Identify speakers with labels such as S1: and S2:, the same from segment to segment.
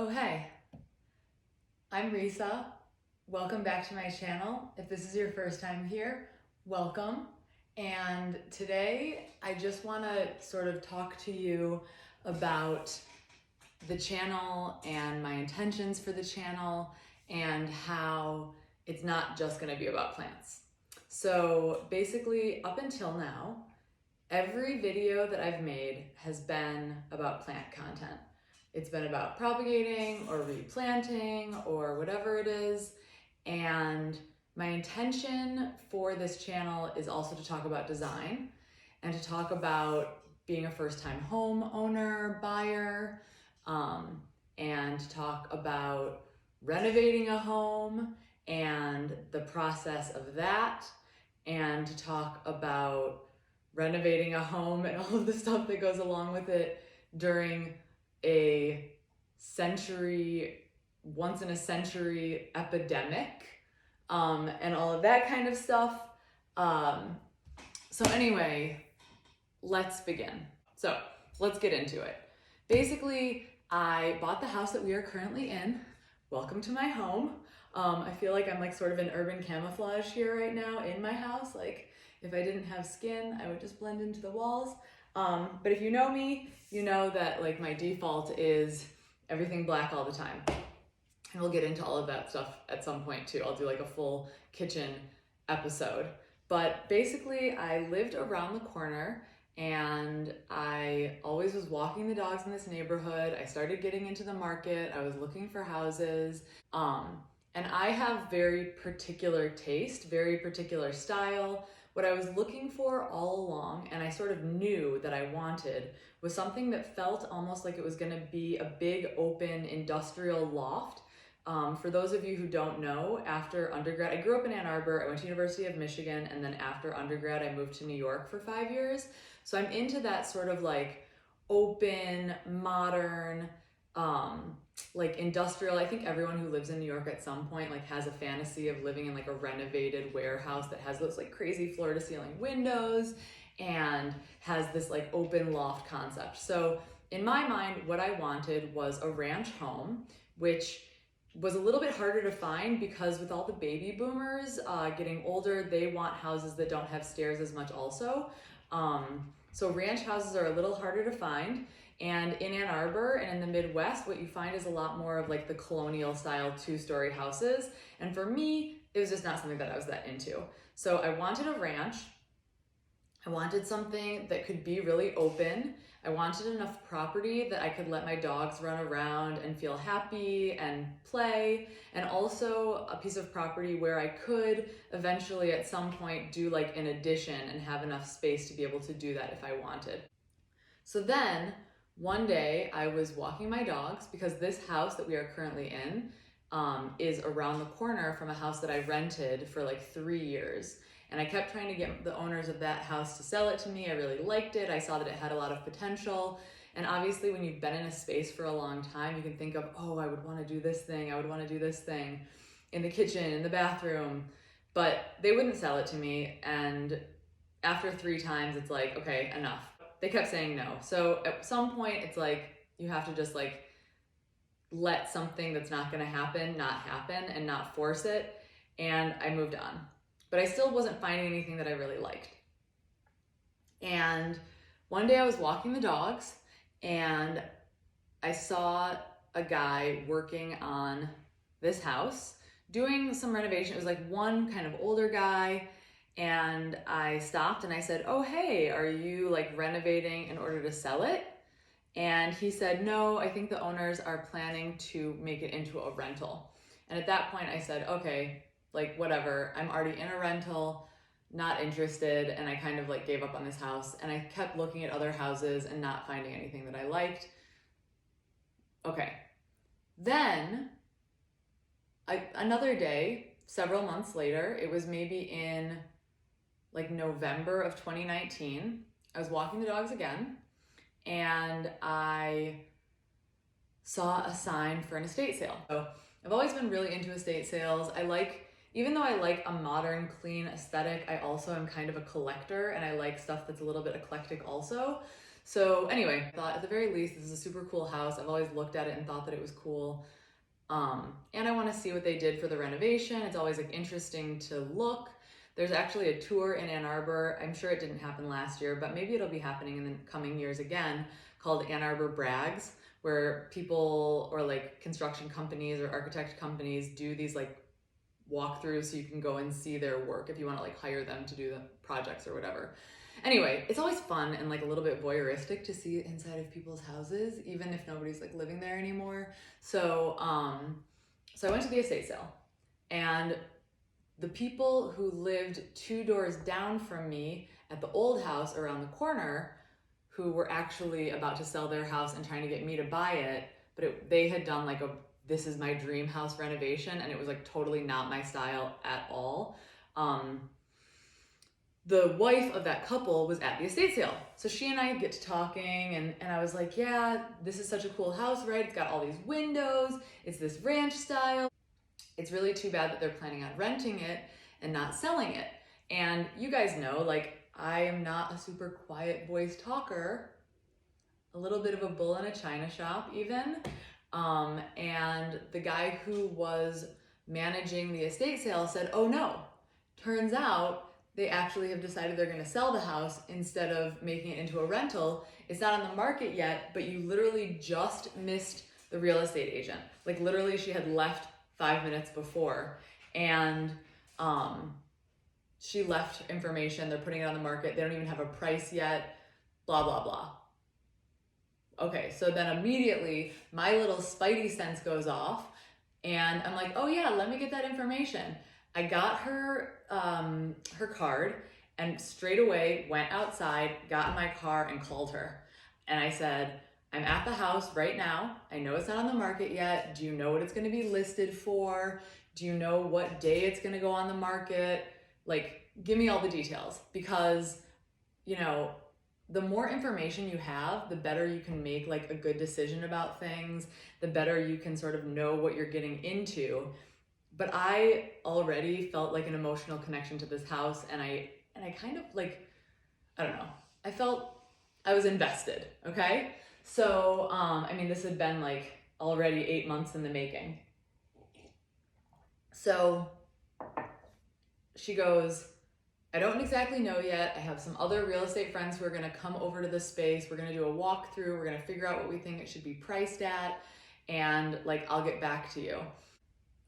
S1: Oh, hey, I'm Risa. Welcome back to my channel. If this is your first time here, welcome. And today I just want to sort of talk to you about the channel and my intentions for the channel and how it's not just going to be about plants. So basically, up until now, every video that I've made has been about plant content. It's been about propagating or replanting or whatever it is. And my intention for this channel is also to talk about design and to talk about being a first-time homeowner, buyer, and to talk about renovating a home and the process of that, and to talk about renovating a home and all of the stuff that goes along with it during a once in a century epidemic, and all of that kind of stuff. So anyway, let's begin. So let's get into it. Basically, I bought the house that we are currently in. Welcome to my home. I feel like I'm like sort of in urban camouflage here right now in my house. Like, if I didn't have skin, I would just blend into the walls. But if you know me, you know that like my default is everything black all the time. And we'll get into all of that stuff at some point too. I'll do like a full kitchen episode. But basically, I lived around the corner and I always was walking the dogs in this neighborhood. I started getting into the market. I was looking for houses. And I have very particular taste, very particular style. What I was looking for all along, and I sort of knew that I wanted, was something that felt almost like it was going to be a big open industrial loft. For those of you who don't know, after undergrad, I grew up in Ann Arbor, I went to University of Michigan, and then after undergrad, I moved to New York for 5 years. So I'm into that sort of like open, modern, like industrial. I think everyone who lives in New York at some point like has a fantasy of living in like a renovated warehouse that has those like crazy floor to ceiling windows and has this like open loft concept. So in my mind, what I wanted was a ranch home, which was a little bit harder to find because with all the baby boomers getting older, they want houses that don't have stairs as much also. So ranch houses are a little harder to find. And in Ann Arbor and in the Midwest, what you find is a lot more of like the colonial style 2-story houses. And for me, it was just not something that I was that into. So I wanted a ranch. I wanted something that could be really open. I wanted enough property that I could let my dogs run around and feel happy and play, and also a piece of property where I could eventually at some point do like an addition and have enough space to be able to do that if I wanted. So then one day I was walking my dogs because this house that we are currently in is around the corner from a house that I rented for like 3 years. And I kept trying to get the owners of that house to sell it to me. I really liked it. I saw that it had a lot of potential. And obviously when you've been in a space for a long time, you can think of, oh, I would want to do this thing. I would want to do this thing in the kitchen, in the bathroom. But they wouldn't sell it to me. And after 3 times, it's like, okay, enough. They kept saying no. So at some point, it's like, you have to just like let something that's not going to happen not happen and not force it. And I moved on. But I still wasn't finding anything that I really liked. And one day I was walking the dogs and I saw a guy working on this house doing some renovation. It was like one kind of older guy. And I stopped and I said, oh, hey, are you like renovating in order to sell it? And he said, no, I think the owners are planning to make it into a rental. And at that point I said, okay, like whatever, I'm already in a rental, not interested. And I kind of like gave up on this house and I kept looking at other houses and not finding anything that I liked. Okay. Then another day, several months later, it was maybe in like November of 2019, I was walking the dogs again and I saw a sign for an estate sale. So I've always been really into estate sales. Even though I like a modern, clean aesthetic, I also am kind of a collector and I like stuff that's a little bit eclectic also. So anyway, I thought at the very least, this is a super cool house. I've always looked at it and thought that it was cool. And I want to see what they did for the renovation. It's always like interesting to look. There's actually a tour in Ann Arbor. I'm sure it didn't happen last year, but maybe it'll be happening in the coming years again, called Ann Arbor Brags, where people or like construction companies or architect companies do these like walkthroughs so you can go and see their work if you want to like hire them to do the projects or whatever. Anyway, it's always fun and like a little bit voyeuristic to see inside of people's houses, even if nobody's like living there anymore. So I went to the estate sale, and the people who lived 2 doors down from me at the old house around the corner, who were actually about to sell their house and trying to get me to buy it, but they had done like a this is my dream house renovation, and it was like totally not my style at all. The wife of that couple was at the estate sale. So she and I get to talking, and I was like, yeah, this is such a cool house, right? It's got all these windows. It's this ranch style. It's really too bad that they're planning on renting it and not selling it. And you guys know, like, I am not a super quiet voice talker, a little bit of a bull in a china shop even. And the guy who was managing the estate sale said, oh no, turns out they actually have decided they're going to sell the house instead of making it into a rental. It's not on the market yet, but you literally just missed the real estate agent. Like literally she had left 5 minutes before, and she left information. They're putting it on the market. They don't even have a price yet, blah, blah, blah. Okay, so then immediately my little spidey sense goes off, and I'm like, oh yeah, let me get that information. I got her her card and straight away went outside, got in my car and called her. And I said, I'm at the house right now. I know it's not on the market yet. Do you know what it's going to be listed for? Do you know what day it's going to go on the market? Like, give me all the details, because, you know, the more information you have, the better you can make like a good decision about things, the better you can sort of know what you're getting into. But I already felt like an emotional connection to this house, and I kind of like, I don't know, I felt I was invested, okay? So, I mean, this had been like already 8 months in the making. So she goes, I don't exactly know yet. I have some other real estate friends who are gonna come over to the space. We're gonna do a walkthrough. We're gonna figure out what we think it should be priced at, and like, I'll get back to you.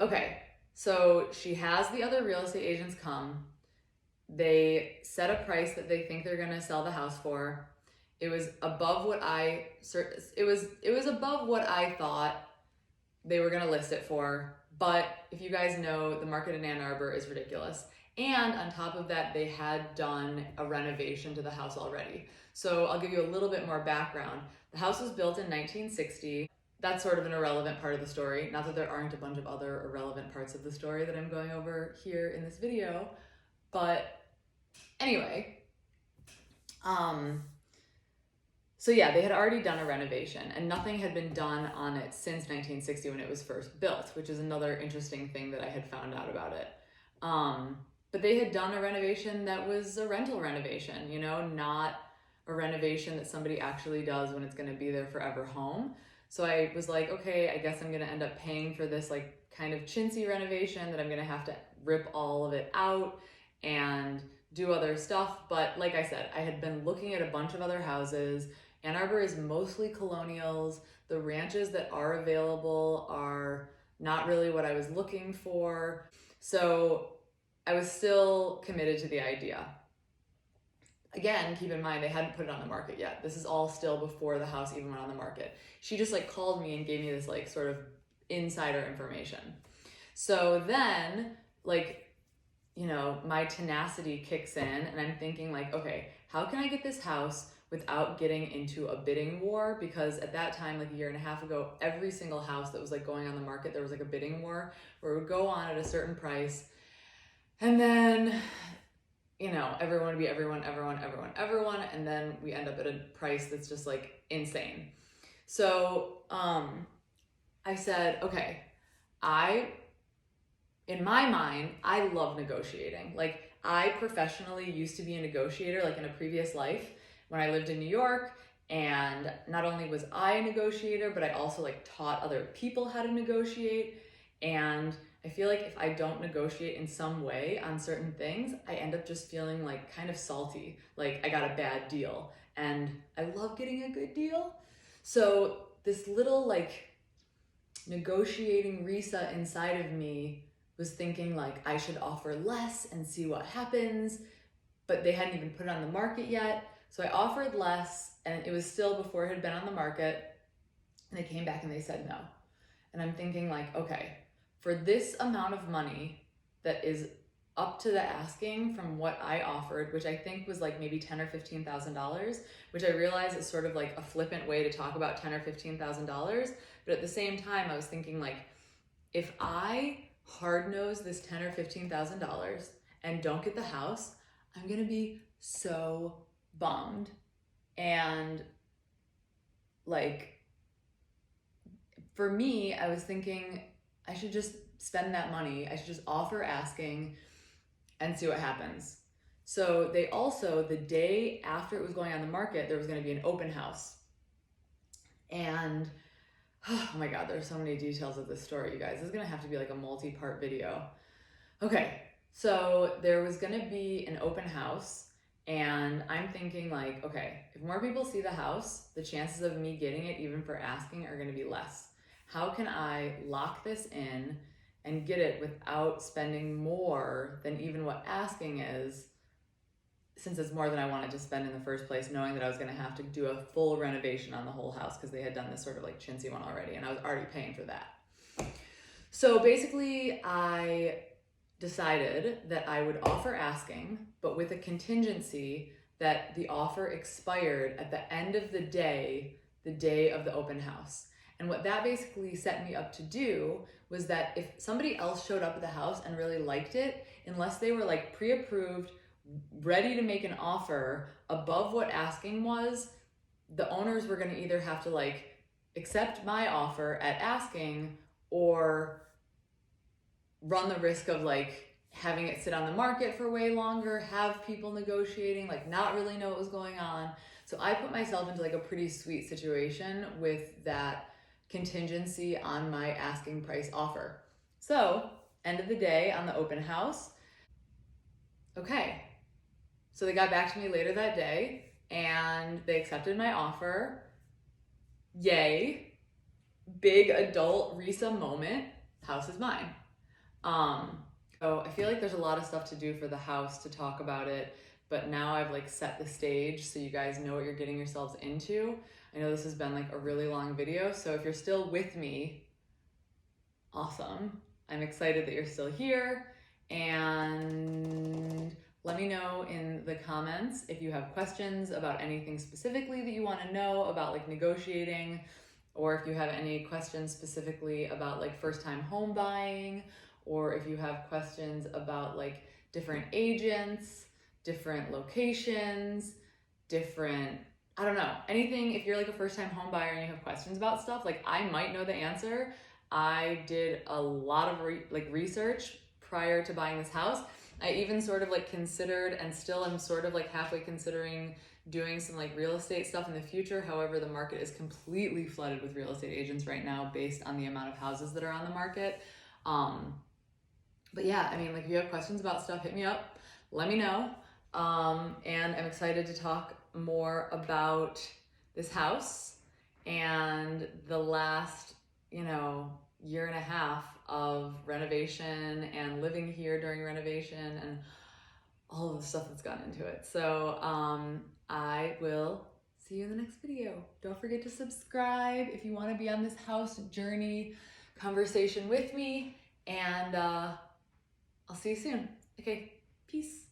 S1: Okay, so she has the other real estate agents come. They set a price that they think they're gonna sell the house for. It was above what it was above what I thought they were gonna list it for. But if you guys know, the market in Ann Arbor is ridiculous. And on top of that, they had done a renovation to the house already. So I'll give you a little bit more background. The house was built in 1960. That's sort of an irrelevant part of the story. Not that there aren't a bunch of other irrelevant parts of the story that I'm going over here in this video. But anyway, so yeah, they had already done a renovation, and nothing had been done on it since 1960 when it was first built, which is another interesting thing that I had found out about it. But they had done a renovation that was a rental renovation, you know, not a renovation that somebody actually does when it's going to be their forever home. So I was like, okay, I guess I'm going to end up paying for this like kind of chintzy renovation that I'm going to have to rip all of it out and do other stuff. But like I said, I had been looking at a bunch of other houses. Ann Arbor is mostly colonials. The ranches that are available are not really what I was looking for. So I was still committed to the idea. Again, keep in mind, they hadn't put it on the market yet. This is all still before the house even went on the market. She just like called me and gave me this like sort of insider information. So then like, you know, my tenacity kicks in, and I'm thinking like, okay, how can I get this house without getting into a bidding war? Because at that time, like a year and a half ago, every single house that was like going on the market, there was like a bidding war where it would go on at a certain price. And then, you know, everyone would be everyone. And then we end up at a price that's just like insane. So I said, okay, in my mind, I love negotiating. Like I professionally used to be a negotiator, like in a previous life when I lived in New York. And not only was I a negotiator, but I also like taught other people how to negotiate. And I feel like if I don't negotiate in some way on certain things, I end up just feeling like kind of salty, like I got a bad deal. And I love getting a good deal. So this little like negotiating Risa inside of me was thinking like I should offer less and see what happens, but they hadn't even put it on the market yet. So I offered less, and it was still before it had been on the market, and they came back and they said no. And I'm thinking like, okay, for this amount of money that is up to the asking from what I offered, which I think was like maybe $10,000 or $15,000, which I realize is sort of like a flippant way to talk about $10,000 or $15,000. But at the same time, I was thinking like, if I hard nose this $10,000 or $15,000 and don't get the house, I'm gonna be so bummed. And like, for me, I was thinking I should just spend that money. I should just offer asking and see what happens. So they also, the day after it was going on the market, there was going to be an open house. And oh my God, there's so many details of this story, you guys. This is going to have to be like a multi-part video. Okay, so there was going to be an open house, and I'm thinking like, okay, if more people see the house, the chances of me getting it even for asking are going to be less. How can I lock this in and get it without spending more than even what asking is, since it's more than I wanted to spend in the first place, knowing that I was going to have to do a full renovation on the whole house because they had done this sort of like chintzy one already, and I was already paying for that. So basically, I decided that I would offer asking, but with a contingency that the offer expired at the end of the day of the open house. And what that basically set me up to do was that if somebody else showed up at the house and really liked it, unless they were like pre-approved, ready to make an offer above what asking was, the owners were going to either have to like accept my offer at asking or run the risk of like having it sit on the market for way longer, have people negotiating, like not really know what was going on. So I put myself into like a pretty sweet situation with that contingency on my asking price offer. So end of the day on the open house, okay. So they got back to me later that day and they accepted my offer. Yay. Big adult Risa moment. House is mine. So I feel like there's a lot of stuff to do for the house to talk about it, but now I've like set the stage so you guys know what you're getting yourselves into. I know this has been like a really long video, so if you're still with me, awesome. I'm excited that you're still here, and let me know in the comments if you have questions about anything specifically that you want to know about like negotiating, or if you have any questions specifically about like first-time home buying, or if you have questions about like different agents, different locations, different, I don't know, anything. If you're like a first-time home buyer and you have questions about stuff, like I might know the answer. I did a lot of research prior to buying this house. I even sort of like considered, and still am sort of like halfway considering doing some like real estate stuff in the future. However, the market is completely flooded with real estate agents right now based on the amount of houses that are on the market. But yeah, I mean, like if you have questions about stuff, hit me up, let me know. And I'm excited to talk more about this house and the last, year and a half of renovation and living here during renovation and all of the stuff that's gone into it. So I will see you in the next video. Don't forget to subscribe if you want to be on this house journey conversation with me, and I'll see you soon. Okay, peace.